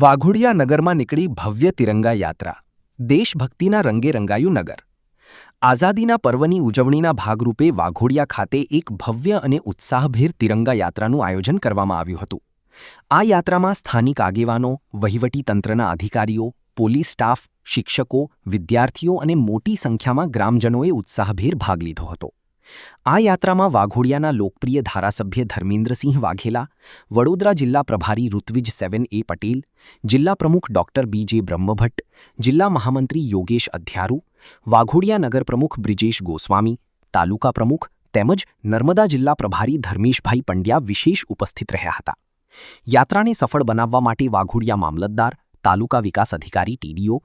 વાઘોડિયા નગરમાં નીકળી ભવ્ય તિરંગા યાત્રા. દેશભક્તિના રંગે રંગાયું નગર. આઝાદીના પર્વની ઉજવણીના ભાગરૂપે વાઘોડિયા ખાતે એક ભવ્ય અને ઉત્સાહભેર તિરંગા યાત્રાનું આયોજન કરવામાં આવ્યું હતું. આ યાત્રામાં સ્થાનિક આગેવાનો, વહીવટીતંત્રના અધિકારીઓ, પોલીસ સ્ટાફ, શિક્ષકો, વિદ્યાર્થીઓ અને મોટી સંખ્યામાં ગ્રામજનોએ ઉત્સાહભેર ભાગ લીધો હતો. આ યાત્રામાં વાઘોડિયાના લોકપ્રિય ધારાસભ્ય ધર્મેન્દ્રસિંહ વાઘેલા, વડોદરા જિલ્લા પ્રભારી ઋત્વિજ 7A પટેલ, જિલ્લા પ્રમુખ ડોક્ટર BJ બ્રહ્મભટ્ટ, જિલ્લા મહામંત્રી યોગેશ અધ્યારુ, વાઘોડિયા નગર પ્રમુખ બ્રિજેશ ગોસ્વામી, તાલુકા પ્રમુખ તેમજ નર્મદા જિલ્લા પ્રભારી ધર્મેશભાઈ પંડ્યા વિશેષ ઉપસ્થિત રહ્યા હતા. યાત્રાને સફળ બનાવવા માટે વાઘોડિયા મામલતદાર, તાલુકા વિકાસ અધિકારી TDO,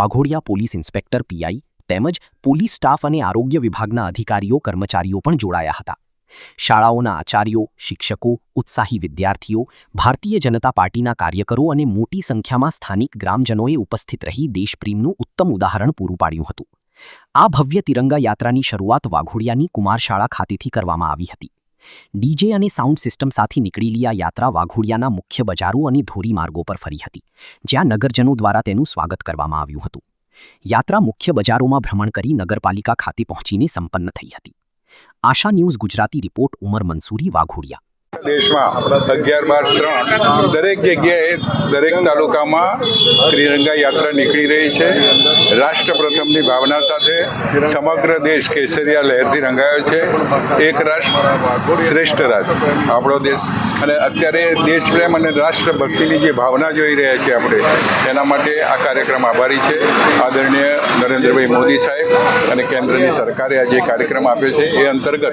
Waghodia police inspector PI તેમજ પોલીસ સ્ટાફ અને આરોગ્ય વિભાગના અધિકારીઓ કર્મચારીઓ પણ જોડાયા હતા. શાળાઓના આચાર્યો, શિક્ષકો, ઉત્સાહી વિદ્યાર્થીઓ, ભારતીય જનતા પાર્ટીના કાર્યકરો અને મોટી સંખ્યામાં સ્થાનિક ગ્રામજનોએ ઉપસ્થિત રહી દેશપ્રેમનું ઉત્તમ ઉદાહરણ પૂરું પાડ્યું હતું. આ ભવ્ય તિરંગા યાત્રાની શરૂઆત વાઘોડિયાની કુમારશાળા ખાતેથી કરવામાં આવી હતી. DJ અને સાઉન્ડ સિસ્ટમ સાથે નીકળેલી આ યાત્રા વાઘોડિયાના મુખ્ય બજારો અને ધોરીમાર્ગો પર ફરી હતી, જ્યાં નગરજનો દ્વારા તેનું સ્વાગત કરવામાં આવ્યું હતું. યાત્રા મુખ્ય બજારોમાં ભ્રમણ કરી નગરપાલિકા ખાતે પહોંચીને સંપન્ન થઈ હતી. આશા ન્યૂઝ ગુજરાતી રિપોર્ટ ઉમર મંસૂરી, વાઘોડિયા. દેશમાં 11/12 દરેક જગ્યાએ દરેક તાલુકામાં ત્રિરંગા યાત્રા નીકળી રહી છે. રાષ્ટ્ર પ્રથમની ભાવના સાથે સમગ્ર દેશ કેસરિયા લહેરથી રંગાયો છે. એક રાષ્ટ્ર શ્રેષ્ઠ રાજ આપણો દેશ, અને અત્યારે દેશપ્રેમ અને રાષ્ટ્રભક્તિની જે ભાવના જોઈ રહ્યા છીએ આપણે, એના માટે આ કાર્યક્રમ આભારી છે. આદરણીય નરેન્દ્રભાઈ મોદી સાહેબ અને કેન્દ્રની સરકારે આ જે કાર્યક્રમ આપ્યો છે એ અંતર્ગત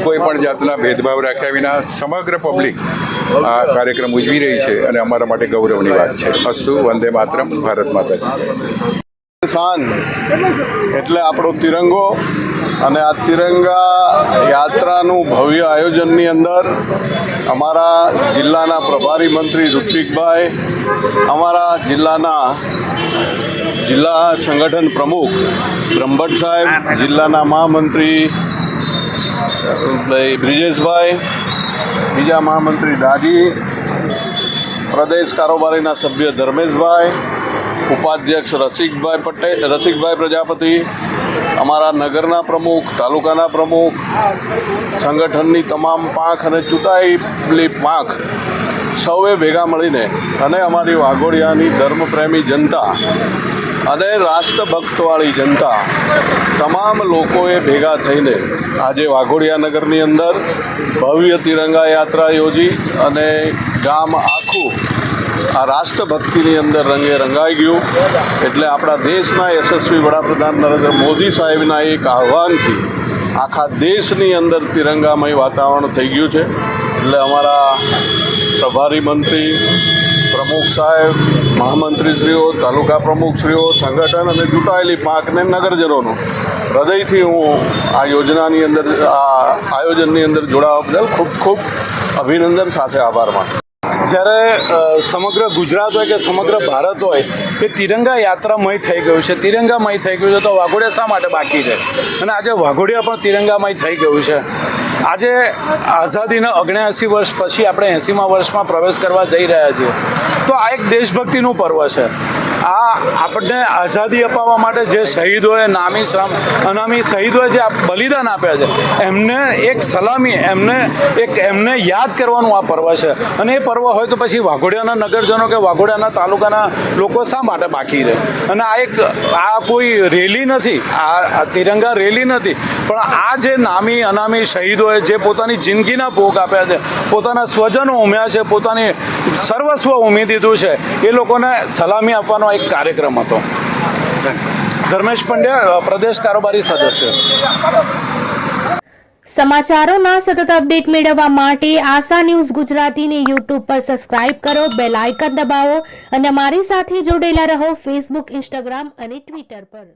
કોઈ પણ જાતના ભેદભાવ રાખ્યા વિના સમગ્ર પબ્લિક આ કાર્યક્રમ ઉજવી રહી છે અને અમારા માટે ગૌરવની વાત છે. અસ્તુ, વંદે માતરમ, ભારત માતા. શાન એટલે આપણો તિરંગો, અને આ તિરંગા યાત્રાનું ભવ્ય આયોજનની અંદર અમારા જિલ્લાના પ્રભારી મંત્રી ઋત્વિકભાઈ, અમારા જિલ્લા સંગઠન પ્રમુખ બ્રહ્મભટ્ટ સાહેબ, જિલ્લાના મહામંત્રી બ્રિજેશભાઈ, બીજા મહામંત્રી દાજી, પ્રદેશ કારોબારીના સભ્ય ધર્મેશભાઈ, ઉપાધ્યક્ષ રસિકભાઈ પ્રજાપતિ, અમારા નગરના પ્રમુખ, તાલુકાના પ્રમુખ, સંગઠનની તમામ પાંખ અને ચૂંટાયેલી પાંખ સૌએ ભેગા મળીને અને અમારી વાઘોડિયાની ધર્મપ્રેમી જનતા અને રાષ્ટ્રભક્તવાળી જનતા, તમામ લોકોએ ભેગા થઈને આજે વાઘોડિયા નગરની અંદર ભવ્ય તિરંગા યાત્રા યોજી અને ગામ આખું આ રાષ્ટ્રભક્તિની અંદર રંગે રંગાઈ ગયું. એટલે આપણા દેશના યશસ્વી વડાપ્રધાન નરેન્દ્ર મોદી સાહેબના એક આહ્વાનથી આખા દેશની અંદર તિરંગામય વાતાવરણ થઈ ગયું છે. એટલે અમારા પ્રભારી મંત્રી, પ્રમુખ સાહેબ, મહામંત્રીશ્રીઓ, તાલુકા પ્રમુખશ્રીઓ, સંગઠન અને ચૂંટાયેલી પાંખને નગરજનોનો હૃદયથી હું આ યોજનાની અંદર, આ આયોજનની અંદર જોડાવા બદલ ખૂબ ખૂબ અભિનંદન સાથે આભાર માનું. જ્યારે સમગ્ર ગુજરાત હોય કે સમગ્ર ભારત હોય એ તિરંગા યાત્રામય થઈ ગયું છે, તિરંગામય થઈ ગયું છે, તો વાઘોડિયા શા માટે બાકી છે? અને આજે વાઘોડિયા પણ તિરંગામય થઈ ગયું છે. આજે આઝાદીના 79 વર્ષ પછી આપણે 80મા વર્ષમાં પ્રવેશ કરવા જઈ રહ્યા છીએ, તો આ એક દેશભક્તિનું પર્વ છે. આ આપણને આઝાદી અપાવવા માટે જે શહીદોએ અનામી શહીદોએ જે બલિદાન આપ્યા છે, એમને એક સલામી, એમને યાદ કરવાનું આ પર્વ છે. અને એ પર્વ હોય તો પછી વાઘોડિયાના નગરજનો કે વાઘોડિયાના તાલુકાના લોકો શા માટે બાકી રહે? અને આ કોઈ રેલી નથી, આ તિરંગા રેલી નથી, પણ આ જે નામી અનામી શહીદોએ જે પોતાની જિંદગીના ભોગ આપ્યા છે, પોતાના સ્વજનો ઉમ્યા છે, પોતાની સર્વસ્વ ઉમી દીધું છે, એ લોકોને સલામી આપવાનો એક કાર્યક્રમ હતો. ધર્મેશ પંડ્યા, પ્રદેશ કારોબારી સદસ્ય. સમાચારોના સતત અપડેટ મેળવવા માટે આશા ન્યૂઝ ગુજરાતીને YouTube પર સબસ્ક્રાઇબ કરો, બેલ આઇકન દબાવો અને અમારી સાથે જોડેલા રહો Facebook, Instagram અને Twitter પર.